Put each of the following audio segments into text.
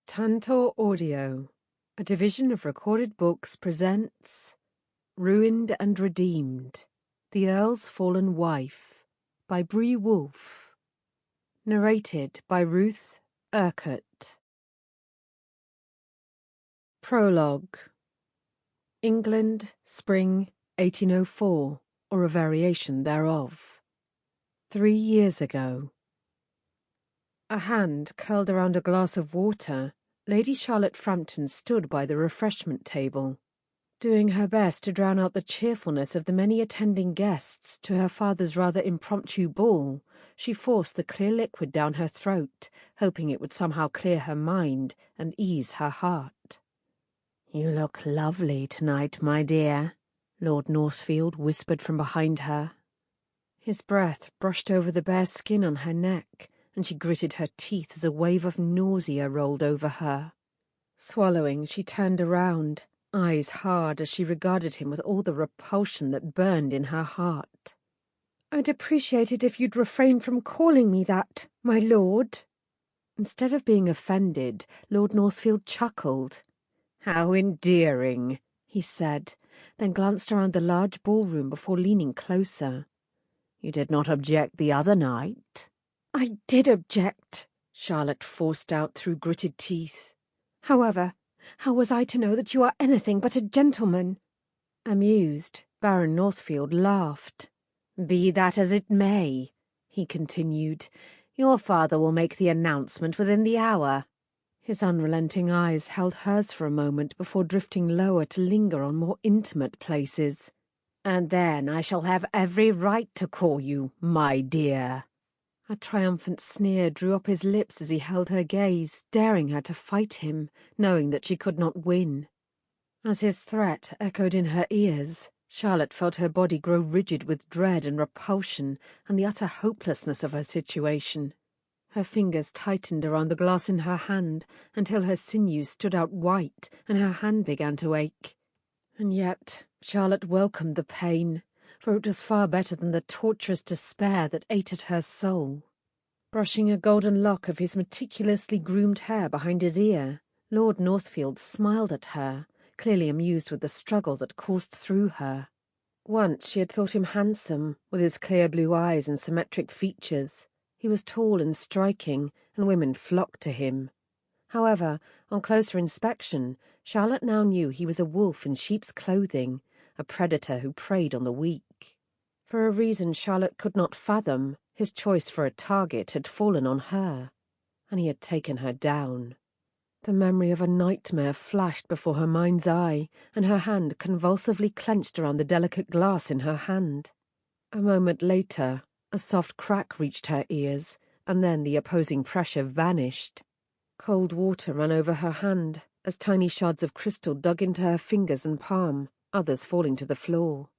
Tantor Audio, a division of Recorded Books, presents Ruined and Redeemed, The Earl's Fallen Wife, by Bree Wolfe. Narrated by Ruth, Urquhart. Prologue. England, Spring 1804, or a variation thereof. 3 years ago. A hand curled around a glass of water, Lady Charlotte Frampton stood by the refreshment table, doing her best to drown out the cheerfulness of the many attending guests to her father's rather impromptu ball. She forced the clear liquid down her throat, hoping it would somehow clear her mind and ease her heart. "You look lovely tonight, my dear," Lord Northfield whispered from behind her. His breath brushed over the bare skin on her neck, and she gritted her teeth as a wave of nausea rolled over her. Swallowing, she turned around, eyes hard as she regarded him with all the repulsion that burned in her heart. "I'd appreciate it if you'd refrain from calling me that, my lord." Instead of being offended, Lord Northfield chuckled. "How endearing," he said, then glanced around the large ballroom before leaning closer. "You did not object the other night?" "I did object," Charlotte forced out through gritted teeth. "However, how was I to know that you are anything but a gentleman?" Amused, Baron Northfield laughed. "Be that as it may," he continued, "your father will make the announcement within the hour." His unrelenting eyes held hers for a moment before drifting lower to linger on more intimate places. "And then I shall have every right to call you my dear." A triumphant sneer drew up his lips as he held her gaze, daring her to fight him, knowing that she could not win. As his threat echoed in her ears, Charlotte felt her body grow rigid with dread and repulsion and the utter hopelessness of her situation. Her fingers tightened around the glass in her hand until her sinews stood out white and her hand began to ache. And yet Charlotte welcomed the pain, for it was far better than the torturous despair that ate at her soul. Brushing a golden lock of his meticulously groomed hair behind his ear, Lord Northfield smiled at her, clearly amused with the struggle that coursed through her. Once she had thought him handsome, with his clear blue eyes and symmetric features. He was tall and striking, and women flocked to him. However, on closer inspection, Charlotte now knew he was a wolf in sheep's clothing, a predator who preyed on the weak. For a reason Charlotte could not fathom, his choice for a target had fallen on her, and he had taken her down. The memory of a nightmare flashed before her mind's eye, and her hand convulsively clenched around the delicate glass in her hand. A moment later, a soft crack reached her ears, and then the opposing pressure vanished. Cold water ran over her hand, as tiny shards of crystal dug into her fingers and palm, others falling to the floor.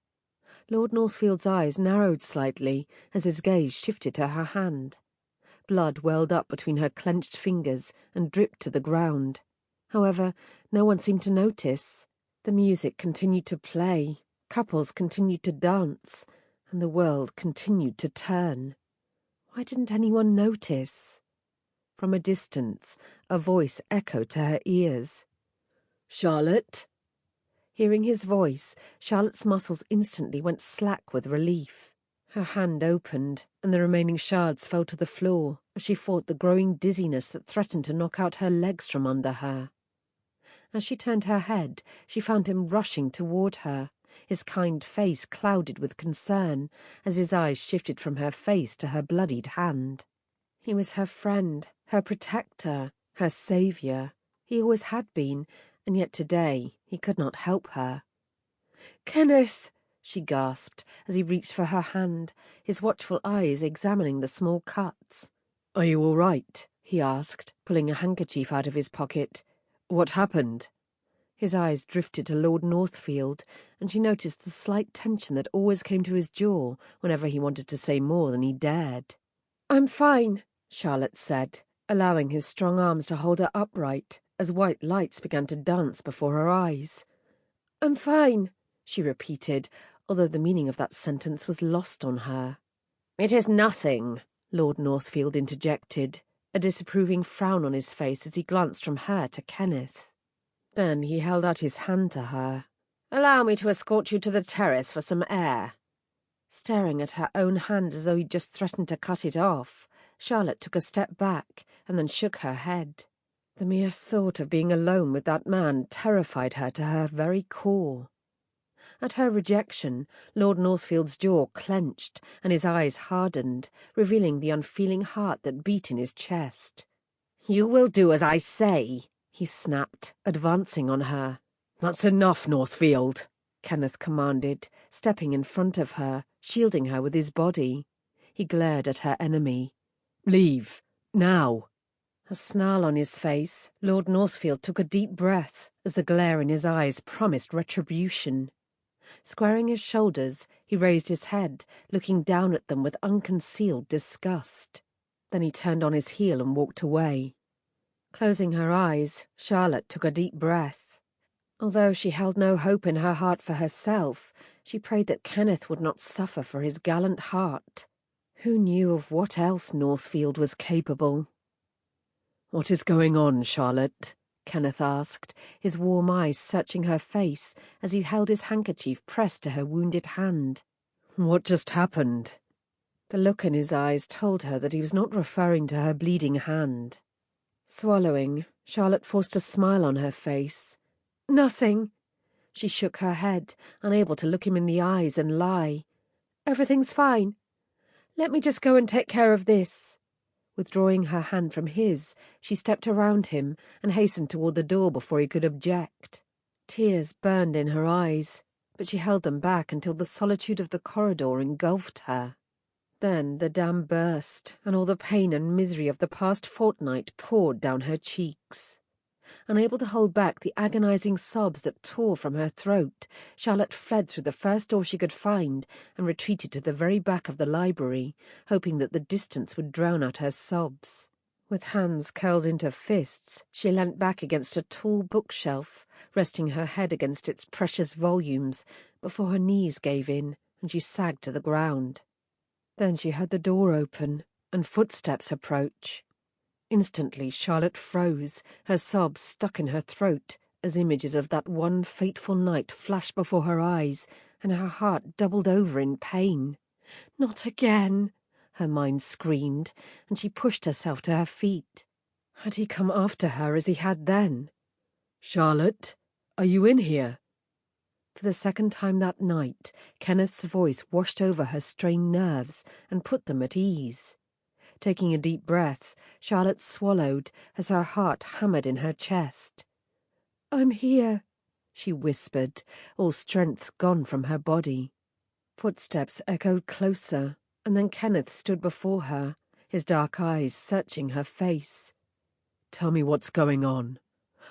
Lord Northfield's eyes narrowed slightly as his gaze shifted to her hand. Blood welled up between her clenched fingers and dripped to the ground. However, no one seemed to notice. The music continued to play, couples continued to dance, and the world continued to turn. Why didn't anyone notice? From a distance, a voice echoed to her ears. "Charlotte?" Hearing his voice, Charlotte's muscles instantly went slack with relief. Her hand opened, and the remaining shards fell to the floor as she fought the growing dizziness that threatened to knock out her legs from under her. As she turned her head, she found him rushing toward her, his kind face clouded with concern as his eyes shifted from her face to her bloodied hand. He was her friend, her protector, her saviour. He always had been, and yet today he could not help her. "Kenneth!" she gasped as he reached for her hand, his watchful eyes examining the small cuts. "Are you all right?" he asked, pulling a handkerchief out of his pocket. "What happened?" His eyes drifted to Lord Northfield, and she noticed the slight tension that always came to his jaw whenever he wanted to say more than he dared. "I'm fine," Charlotte said, allowing his strong arms to hold her upright as white lights began to dance before her eyes. "I'm fine," she repeated, although the meaning of that sentence was lost on her. "It is nothing," Lord Northfield interjected, a disapproving frown on his face as he glanced from her to Kenneth. Then he held out his hand to her. "Allow me to escort you to the terrace for some air." Staring at her own hand as though he'd just threatened to cut it off, Charlotte took a step back and then shook her head. The mere thought of being alone with that man terrified her to her very core. At her rejection, Lord Northfield's jaw clenched and his eyes hardened, revealing the unfeeling heart that beat in his chest. "You will do as I say," he snapped, advancing on her. "That's enough, Northfield," Kenneth commanded, stepping in front of her, shielding her with his body. He glared at her enemy. "Leave. Now." A snarl on his face, Lord Northfield took a deep breath as the glare in his eyes promised retribution. Squaring his shoulders, he raised his head, looking down at them with unconcealed disgust. Then he turned on his heel and walked away. Closing her eyes, Charlotte took a deep breath. Although she held no hope in her heart for herself, she prayed that Kenneth would not suffer for his gallant heart. Who knew of what else Northfield was capable? "What is going on, Charlotte?" Kenneth asked, his warm eyes searching her face as he held his handkerchief pressed to her wounded hand. "What just happened?" The look in his eyes told her that he was not referring to her bleeding hand. Swallowing, Charlotte forced a smile on her face. "Nothing." She shook her head, unable to look him in the eyes and lie. "Everything's fine. Let me just go and take care of this." Withdrawing her hand from his, she stepped around him and hastened toward the door before he could object. Tears burned in her eyes, but she held them back until the solitude of the corridor engulfed her. Then the dam burst, and all the pain and misery of the past fortnight poured down her cheeks. Unable to hold back the agonizing sobs that tore from her throat, Charlotte fled through the first door she could find and retreated to the very back of the library, hoping that the distance would drown out her sobs. With hands curled into fists, she leant back against a tall bookshelf, resting her head against its precious volumes, before her knees gave in and she sagged to the ground. Then she heard the door open and footsteps approach. Instantly Charlotte froze, her sobs stuck in her throat as images of that one fateful night flashed before her eyes, and her heart doubled over in pain. "Not again!" her mind screamed, and she pushed herself to her feet. Had he come after her as he had then? "Charlotte, are you in here?" For the second time that night, Kenneth's voice washed over her strained nerves and put them at ease. Taking a deep breath, Charlotte swallowed as her heart hammered in her chest. "I'm here," she whispered, all strength gone from her body. Footsteps echoed closer, and then Kenneth stood before her, his dark eyes searching her face. "Tell me what's going on.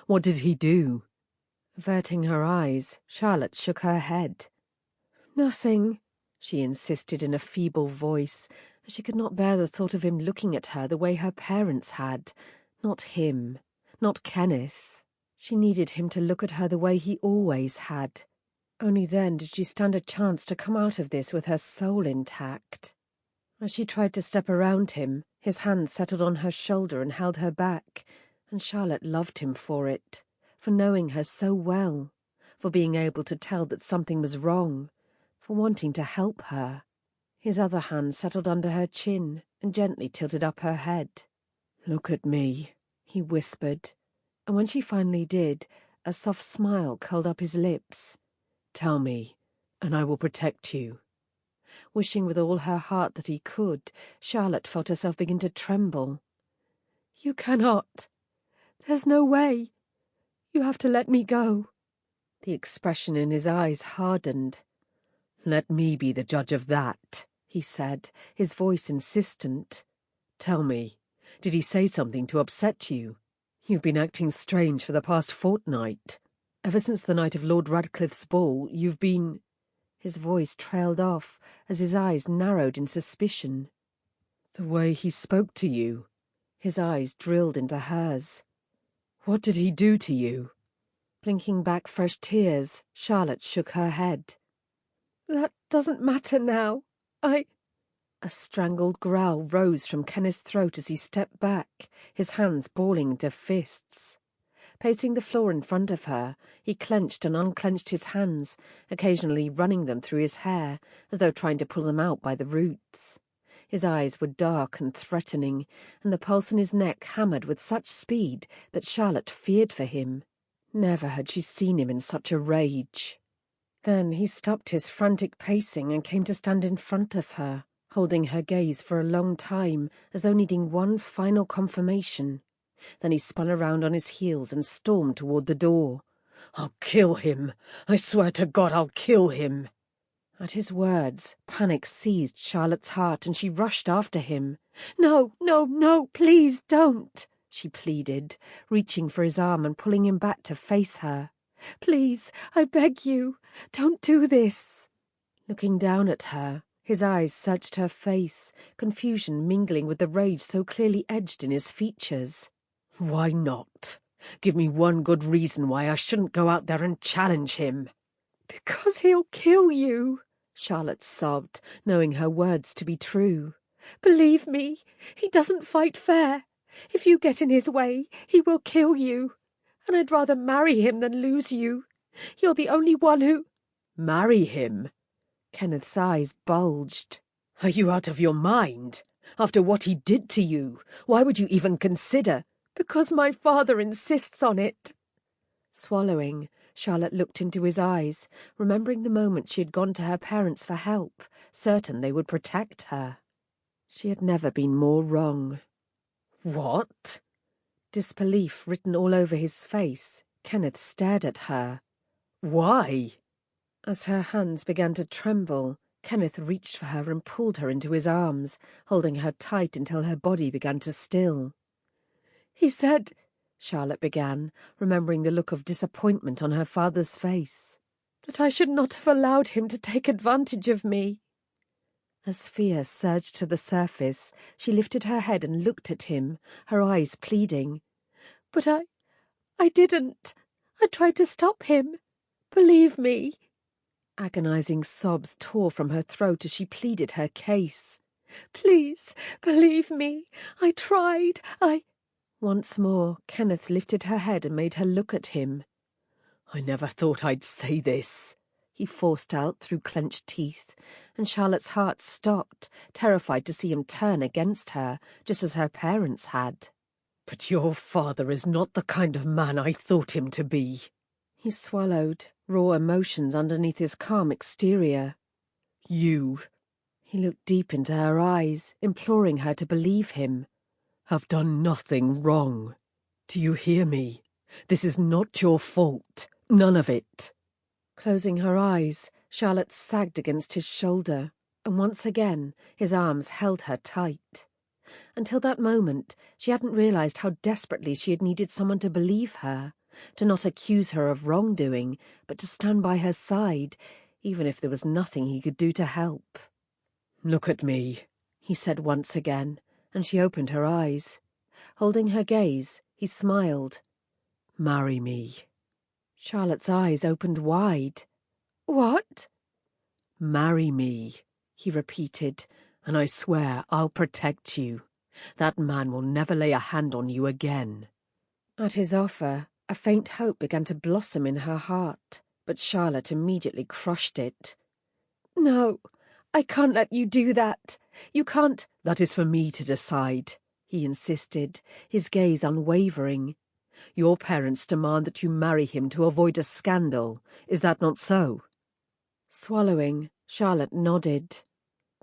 What did he do?" Averting her eyes, Charlotte shook her head. "Nothing," she insisted in a feeble voice, as she could not bear the thought of him looking at her the way her parents had. Not him, not Kenneth. She needed him to look at her the way he always had. Only then did she stand a chance to come out of this with her soul intact. As she tried to step around him, his hand settled on her shoulder and held her back, and Charlotte loved him for it, for knowing her so well, for being able to tell that something was wrong, for wanting to help her. His other hand settled under her chin and gently tilted up her head. "Look at me," he whispered, and when she finally did, a soft smile curled up his lips. "Tell me, and I will protect you." Wishing with all her heart that he could, Charlotte felt herself begin to tremble. "You cannot. There's no way. You have to let me go." The expression in his eyes hardened. "Let me be the judge of that," he said, his voice insistent. "Tell me, did he say something to upset you? You've been acting strange for the past fortnight. Ever since the night of Lord Radcliffe's ball, you've been—" His voice trailed off as his eyes narrowed in suspicion. "The way he spoke to you." His eyes drilled into hers. "What did he do to you?" Blinking back fresh tears, Charlotte shook her head. "That doesn't matter now. A strangled growl rose from Kenneth's throat as he stepped back, his hands balling into fists. Pacing the floor in front of her, he clenched and unclenched his hands, occasionally running them through his hair, as though trying to pull them out by the roots. His eyes were dark and threatening, and the pulse in his neck hammered with such speed that Charlotte feared for him. Never had she seen him in such a rage. Then he stopped his frantic pacing and came to stand in front of her, holding her gaze for a long time, as though needing one final confirmation. Then he spun around on his heels and stormed toward the door. "I'll kill him! I swear to God I'll kill him!" At his words, panic seized Charlotte's heart and she rushed after him. "No, no, no, please don't!" she pleaded, reaching for his arm and pulling him back to face her. "Please, I beg you, don't do this." Looking down at her, his eyes searched her face, confusion mingling with the rage so clearly edged in his features. "Why not? Give me one good reason why I shouldn't go out there and challenge him." "Because he'll kill you," Charlotte sobbed, knowing her words to be true. "Believe me, he doesn't fight fair. If you get in his way, he will kill you. And I'd rather marry him than lose you. You're the only one who—" "Marry him?" Kenneth's eyes bulged. "Are you out of your mind? After what he did to you, why would you even consider—" "Because my father insists on it." Swallowing, Charlotte looked into his eyes, remembering the moment she had gone to her parents for help, certain they would protect her. She had never been more wrong. "What?" Disbelief written all over his face, Kenneth stared at her. "Why?" As her hands began to tremble, Kenneth reached for her and pulled her into his arms, holding her tight until her body began to still. "He said," Charlotte began, remembering the look of disappointment on her father's face, "that I should not have allowed him to take advantage of me." As fear surged to the surface, she lifted her head and looked at him, her eyes pleading. "But I didn't. I tried to stop him. Believe me." Agonizing sobs tore from her throat as she pleaded her case. "Please, believe me. I tried. Once more, Kenneth lifted her head and made her look at him. "I never thought I'd say this," he forced out through clenched teeth, and Charlotte's heart stopped, terrified to see him turn against her, just as her parents had. "But your father is not the kind of man I thought him to be." He swallowed, raw emotions underneath his calm exterior. "You," he looked deep into her eyes, imploring her to believe him, "have done nothing wrong. Do you hear me? This is not your fault. None of it." Closing her eyes, Charlotte sagged against his shoulder, and once again his arms held her tight. Until that moment, she hadn't realized how desperately she had needed someone to believe her, to not accuse her of wrongdoing, but to stand by her side, even if there was nothing he could do to help. "Look at me," he said once again, and she opened her eyes. Holding her gaze, he smiled. "Marry me." Charlotte's eyes opened wide. "What?" "Marry me," he repeated, "and I swear I'll protect you. That man will never lay a hand on you again." At his offer, a faint hope began to blossom in her heart, but Charlotte immediately crushed it. "No, I can't let you do that. You can't—" "That is for me to decide," he insisted, his gaze unwavering. "Your parents demand that you marry him to avoid a scandal. Is that not so?" Swallowing, Charlotte nodded.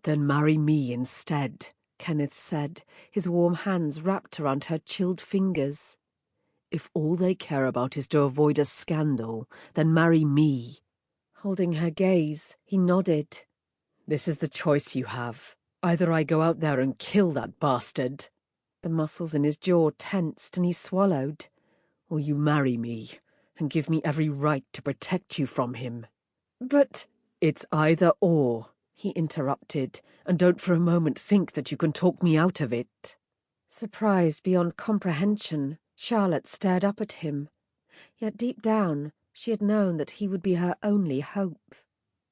"Then marry me instead," Kenneth said, his warm hands wrapped around her chilled fingers. "If all they care about is to avoid a scandal, then marry me." Holding her gaze, he nodded. "This is the choice you have. Either I go out there and kill that bastard." The muscles in his jaw tensed and he swallowed. "Or you marry me and give me every right to protect you from him." "But—" "It's either or," he interrupted, "and don't for a moment think that you can talk me out of it." Surprised beyond comprehension, Charlotte stared up at him. Yet deep down, she had known that he would be her only hope.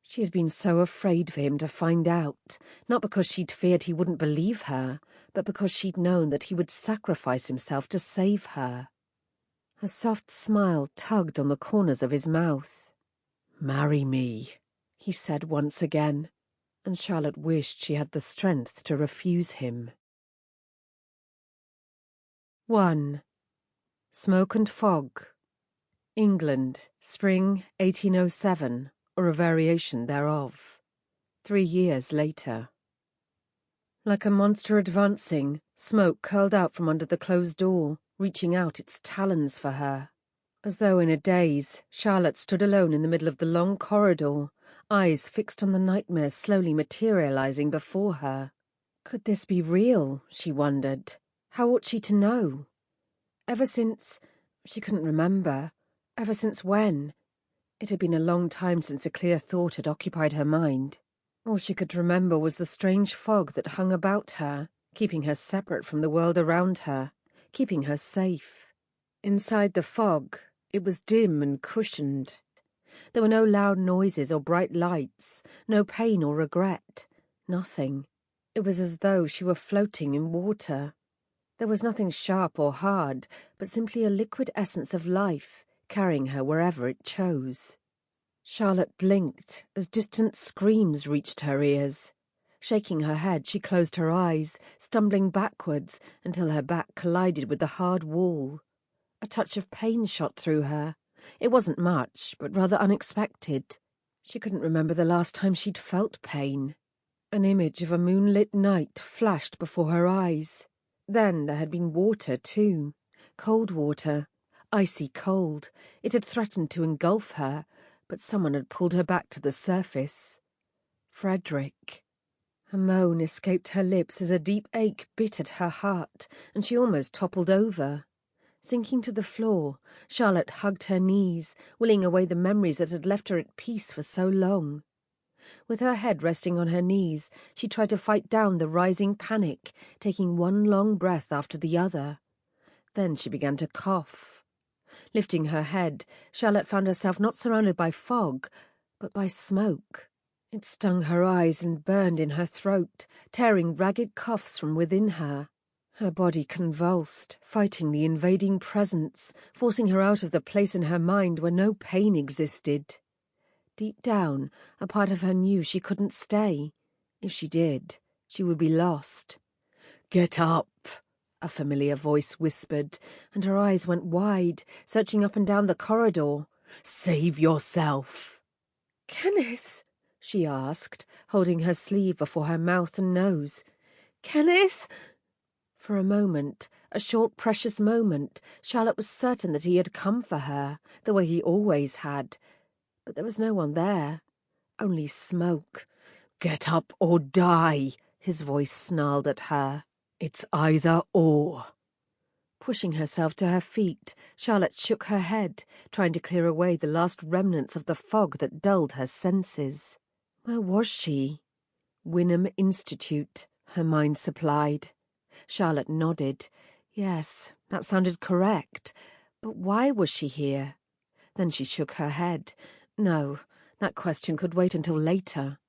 She had been so afraid for him to find out, not because she'd feared he wouldn't believe her, but because she'd known that he would sacrifice himself to save her. A soft smile tugged on the corners of his mouth. "Marry me," he said once again, and Charlotte wished she had the strength to refuse him. 1. Smoke and Fog. England, spring 1807, or a variation thereof. 3 years later. Like a monster advancing, smoke curled out from under the closed door, reaching out its talons for her. As though in a daze, Charlotte stood alone in the middle of the long corridor, eyes fixed on the nightmare slowly materializing before her. Could this be real, she wondered. How ought she to know? Ever since... she couldn't remember. Ever since when? It had been a long time since a clear thought had occupied her mind. All she could remember was the strange fog that hung about her, keeping her separate from the world around her, keeping her safe. Inside the fog, it was dim and cushioned. There were no loud noises or bright lights, no pain or regret, nothing. It was as though she were floating in water. There was nothing sharp or hard, but simply a liquid essence of life, carrying her wherever it chose. Charlotte blinked as distant screams reached her ears. Shaking her head, she closed her eyes, stumbling backwards until her back collided with the hard wall. A touch of pain shot through her. It wasn't much, but rather unexpected. She couldn't remember the last time she'd felt pain. An image of a moonlit night flashed before her eyes. Then there had been water, too. Cold water. Icy cold. It had threatened to engulf her, but someone had pulled her back to the surface. Frederick. A moan escaped her lips as a deep ache bit at her heart, and she almost toppled over. Sinking to the floor, Charlotte hugged her knees, willing away the memories that had left her at peace for so long. With her head resting on her knees, she tried to fight down the rising panic, taking one long breath after the other. Then she began to cough. Lifting her head, Charlotte found herself not surrounded by fog, but by smoke. It stung her eyes and burned in her throat, tearing ragged coughs from within her. Her body convulsed, fighting the invading presence, forcing her out of the place in her mind where no pain existed. Deep down, a part of her knew she couldn't stay. If she did, she would be lost. "Get up," a familiar voice whispered, and her eyes went wide, searching up and down the corridor. "Save yourself." "Kenneth?" she asked, holding her sleeve before her mouth and nose. "Kenneth?" For a moment, a short precious moment, Charlotte was certain that he had come for her, the way he always had. But there was no one there. Only smoke. "Get up or die," his voice snarled at her. "It's either or." Pushing herself to her feet, Charlotte shook her head, trying to clear away the last remnants of the fog that dulled her senses. Where was she? Wynnham Institute, her mind supplied. Charlotte nodded. Yes, that sounded correct. But why was she here? Then she shook her head. No, that question could wait until later.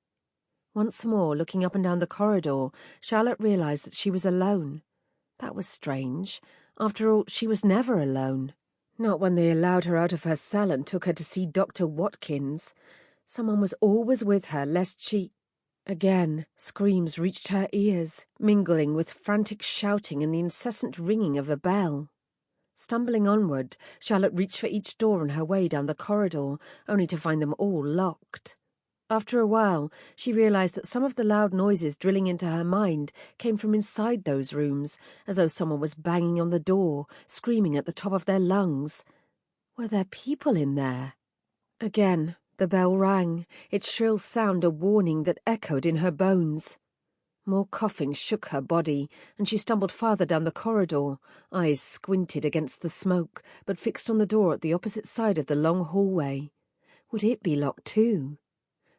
Once more, looking up and down the corridor, Charlotte realized that she was alone. That was strange. After all, she was never alone. Not when they allowed her out of her cell and took her to see Dr. Watkins. Someone was always with her, lest she... Again, screams reached her ears, mingling with frantic shouting and the incessant ringing of a bell. Stumbling onward, Charlotte reached for each door on her way down the corridor, only to find them all locked. After a while, she realized that some of the loud noises drilling into her mind came from inside those rooms, as though someone was banging on the door, screaming at the top of their lungs. Were there people in there? Again, the bell rang, its shrill sound a warning that echoed in her bones. More coughing shook her body, and she stumbled farther down the corridor, eyes squinted against the smoke, but fixed on the door at the opposite side of the long hallway. Would it be locked too?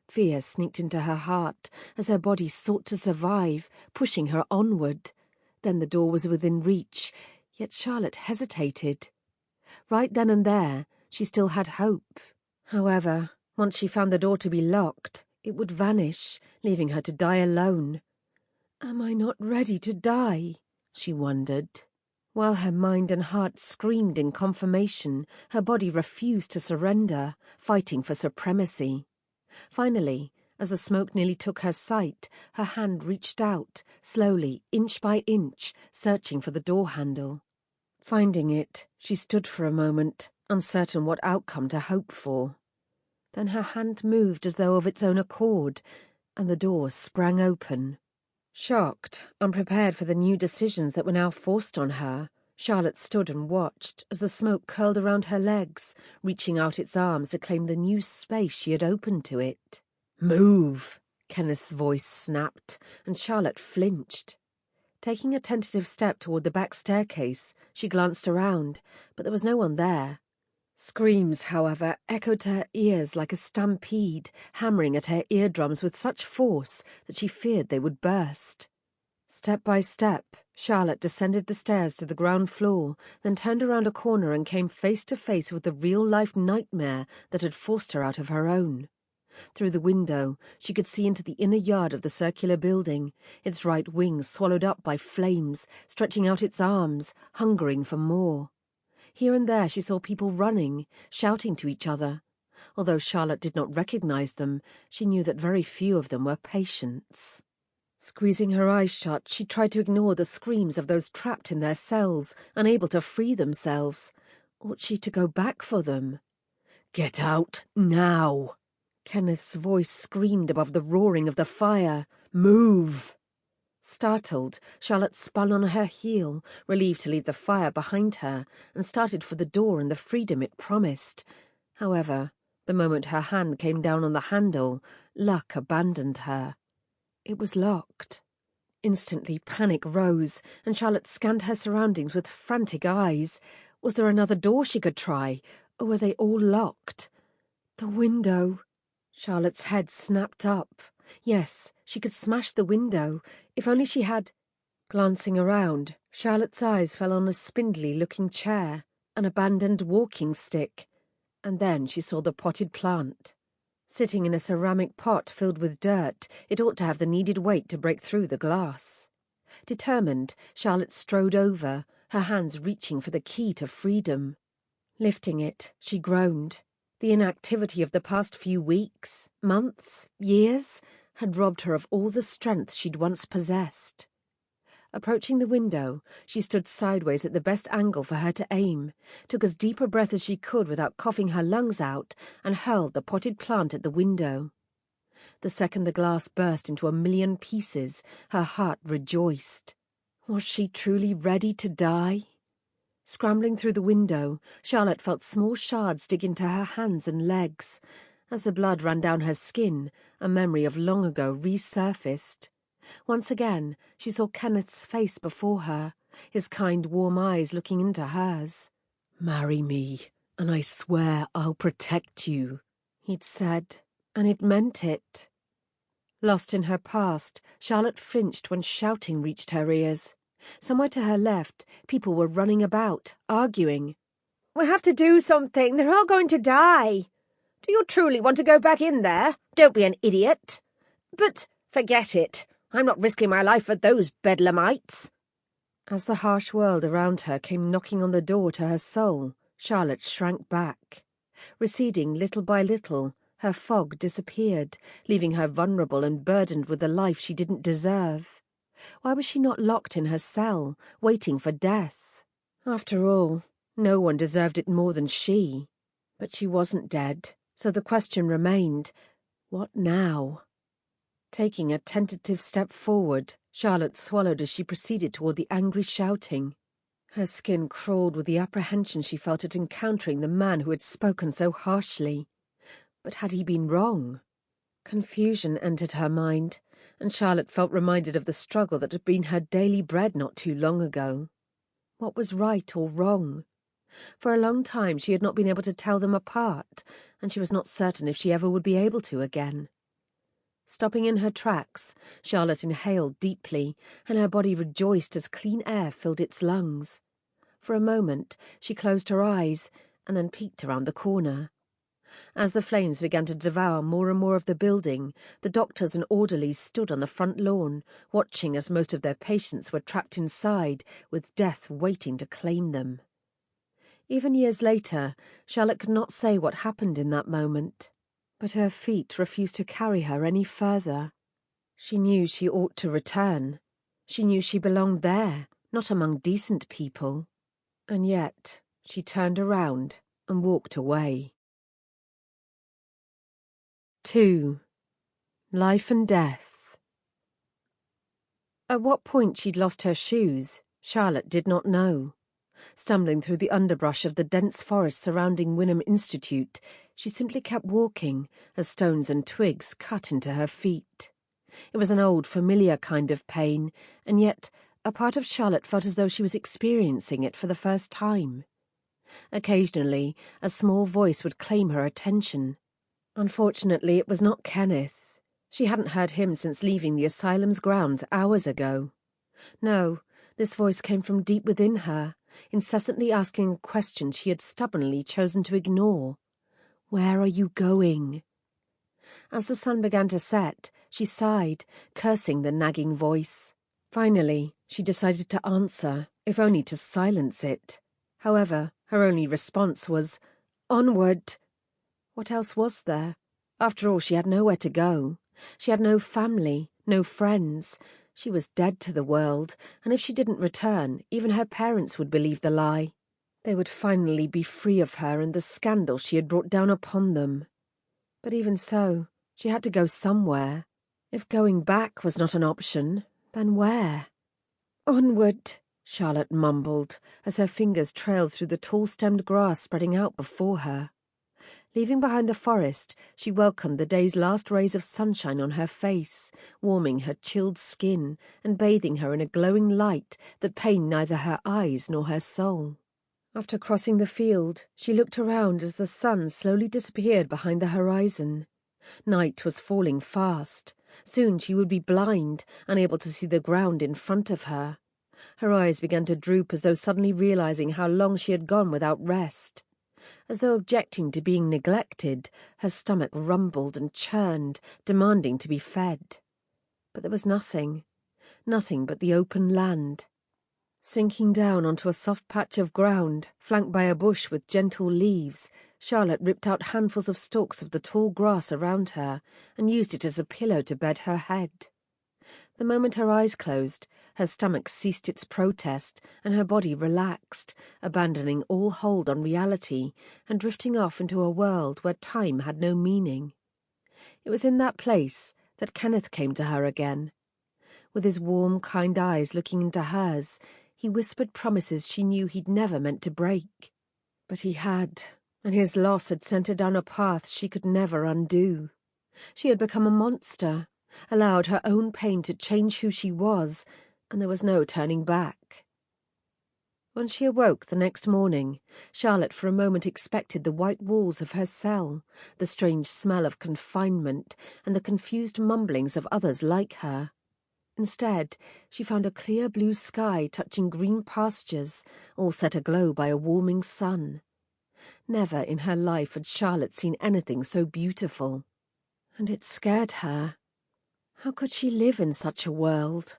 Fear sneaked into her heart as her body sought to survive, pushing her onward. Then the door was within reach, yet Charlotte hesitated. Right then and there, she still had hope. However, once she found the door to be locked, It would vanish, leaving her to die alone. Am I not ready to die? She wondered. While her mind and heart screamed in confirmation, her body refused to surrender, fighting for supremacy. Finally, as the smoke nearly took her sight, her hand reached out, slowly, inch by inch, searching for the door handle. Finding it, she stood for a moment, uncertain what outcome to hope for. Then her hand moved as though of its own accord, and the door sprang open. Shocked, unprepared for the new decisions that were now forced on her, Charlotte stood and watched as the smoke curled around her legs, reaching out its arms to claim the new space she had opened to it. "Move!" Kenneth's voice snapped, and Charlotte flinched. Taking a tentative step toward the back staircase, she glanced around, but there was no one there. Screams, however, echoed to her ears like a stampede, hammering at her eardrums with such force that she feared they would burst. Step by step, Charlotte descended the stairs to the ground floor, then turned around a corner and came face to face with the real-life nightmare that had forced her out of her own. Through the window, she could see into the inner yard of the circular building, its right wing swallowed up by flames, stretching out its arms, hungering for more. Here and there she saw people running, shouting to each other. Although Charlotte did not recognize them, she knew that very few of them were patients. Squeezing her eyes shut, she tried to ignore the screams of those trapped in their cells, unable to free themselves. Ought she to go back for them? "Get out, now!" Kenneth's voice screamed above the roaring of the fire. "Move!" Startled, Charlotte spun on her heel, relieved to leave the fire behind her, and started for the door and the freedom it promised. However, the moment her hand came down on the handle, luck abandoned her. It was locked. Instantly, panic rose, and Charlotte scanned her surroundings with frantic eyes. Was there another door she could try, or were they all locked? The window. Charlotte's head snapped up. Yes, she could smash the window, if only she had... Glancing around, Charlotte's eyes fell on a spindly-looking chair, an abandoned walking stick, and then she saw the potted plant. Sitting in a ceramic pot filled with dirt, it ought to have the needed weight to break through the glass. Determined, Charlotte strode over, her hands reaching for the key to freedom. Lifting it, she groaned. The inactivity of the past few weeks, months, years, had robbed her of all the strength she'd once possessed. Approaching the window, she stood sideways at the best angle for her to aim, took as deep a breath as she could without coughing her lungs out, and hurled the potted plant at the window. The second the glass burst into a million pieces, her heart rejoiced. Was she truly ready to die? Scrambling through the window, Charlotte felt small shards dig into her hands and legs. As the blood ran down her skin, a memory of long ago resurfaced. Once again, she saw Kenneth's face before her, his kind, warm eyes looking into hers. "Marry me, and I swear I'll protect you," he'd said, and it meant it. Lost in her past, Charlotte flinched when shouting reached her ears. Somewhere to her left, people were running about, arguing. "We have to do something. They're all going to die. Do you truly want to go back in there? Don't be an idiot." "But forget it. I'm not risking my life for those bedlamites." As the harsh world around her came knocking on the door to her soul, Charlotte shrank back. Receding little by little, her fog disappeared, leaving her vulnerable and burdened with a life she didn't deserve. Why was she not locked in her cell, waiting for death? After all, no one deserved it more than she. But she wasn't dead, so the question remained, what now? Taking a tentative step forward, Charlotte swallowed as she proceeded toward the angry shouting. Her skin crawled with the apprehension she felt at encountering the man who had spoken so harshly. But had he been wrong? Confusion entered her mind, and Charlotte felt reminded of the struggle that had been her daily bread not too long ago. What was right or wrong? For a long time she had not been able to tell them apart, and she was not certain if she ever would be able to again. Stopping in her tracks, Charlotte inhaled deeply, and her body rejoiced as clean air filled its lungs. For a moment she closed her eyes, and then peeked around the corner. As the flames began to devour more and more of the building, the doctors and orderlies stood on the front lawn, watching as most of their patients were trapped inside, with death waiting to claim them. Even years later, Charlotte could not say what happened in that moment, but her feet refused to carry her any further. She knew she ought to return. She knew she belonged there, not among decent people. And yet she turned around and walked away. 2. Life and Death. At what point she'd lost her shoes, Charlotte did not know. Stumbling through the underbrush of the dense forest surrounding Wynnum Institute, she simply kept walking as stones and twigs cut into her feet. It was an old, familiar kind of pain, and yet a part of Charlotte felt as though she was experiencing it for the first time. Occasionally, a small voice would claim her attention. Unfortunately, it was not Kenneth. She hadn't heard him since leaving the asylum's grounds hours ago. No, this voice came from deep within her, incessantly asking a question she had stubbornly chosen to ignore. Where are you going? As the sun began to set, she sighed, cursing the nagging voice. Finally, she decided to answer, if only to silence it. However, her only response was, "Onward!" What else was there? After all, she had nowhere to go. She had no family, no friends. She was dead to the world, and if she didn't return, even her parents would believe the lie. They would finally be free of her and the scandal she had brought down upon them. But even so, she had to go somewhere. If going back was not an option, then where? "Onward," Charlotte mumbled, as her fingers trailed through the tall-stemmed grass spreading out before her. Leaving behind the forest, she welcomed the day's last rays of sunshine on her face, warming her chilled skin and bathing her in a glowing light that pained neither her eyes nor her soul. After crossing the field, she looked around as the sun slowly disappeared behind the horizon. Night was falling fast. Soon she would be blind, unable to see the ground in front of her. Her eyes began to droop as though suddenly realizing how long she had gone without rest. As though objecting to being neglected, her stomach rumbled and churned, demanding to be fed. But there was nothing but the open land. Sinking down onto a soft patch of ground, flanked by a bush with gentle leaves, Charlotte ripped out handfuls of stalks of the tall grass around her and used it as a pillow to bed her head. The moment her eyes closed, her stomach ceased its protest and her body relaxed, abandoning all hold on reality and drifting off into a world where time had no meaning. It was in that place that Kenneth came to her again. With his warm, kind eyes looking into hers, he whispered promises she knew he'd never meant to break. But he had, and his loss had sent her down a path she could never undo. She had become a monster, allowed her own pain to change who she was, and there was no turning back. When she awoke the next morning, Charlotte for a moment expected the white walls of her cell, the strange smell of confinement, and the confused mumblings of others like her. Instead, she found a clear blue sky touching green pastures, all set aglow by a warming sun. Never in her life had Charlotte seen anything so beautiful. And it scared her. How could she live in such a world?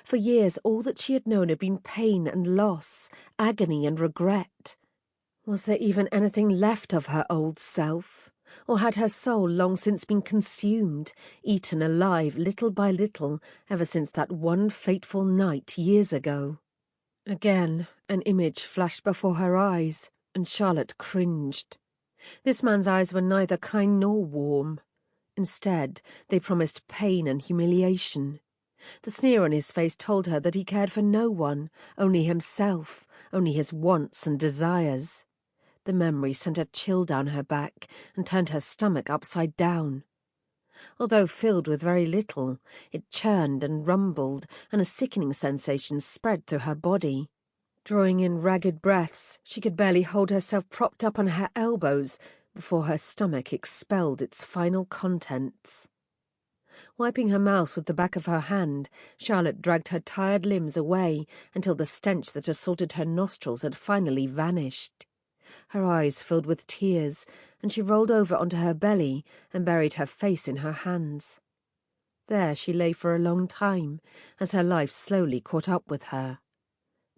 For years, all that she had known had been pain and loss, agony and regret. Was there even anything left of her old self? Or had her soul long since been consumed, eaten alive little by little, ever since that one fateful night years ago? Again, an image flashed before her eyes, and Charlotte cringed. This man's eyes were neither kind nor warm. Instead, they promised pain and humiliation. The sneer on his face told her that he cared for no one, only himself, only his wants and desires. The memory sent a chill down her back and turned her stomach upside down. Although filled with very little, it churned and rumbled, and a sickening sensation spread through her body. Drawing in ragged breaths, she could barely hold herself propped up on her elbows before her stomach expelled its final contents. Wiping her mouth with the back of her hand, Charlotte dragged her tired limbs away until the stench that assaulted her nostrils had finally vanished. Her eyes filled with tears, and she rolled over onto her belly and buried her face in her hands. There she lay for a long time, as her life slowly caught up with her.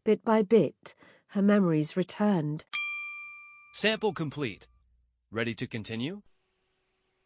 Bit by bit, her memories returned. Sample complete. Ready to continue?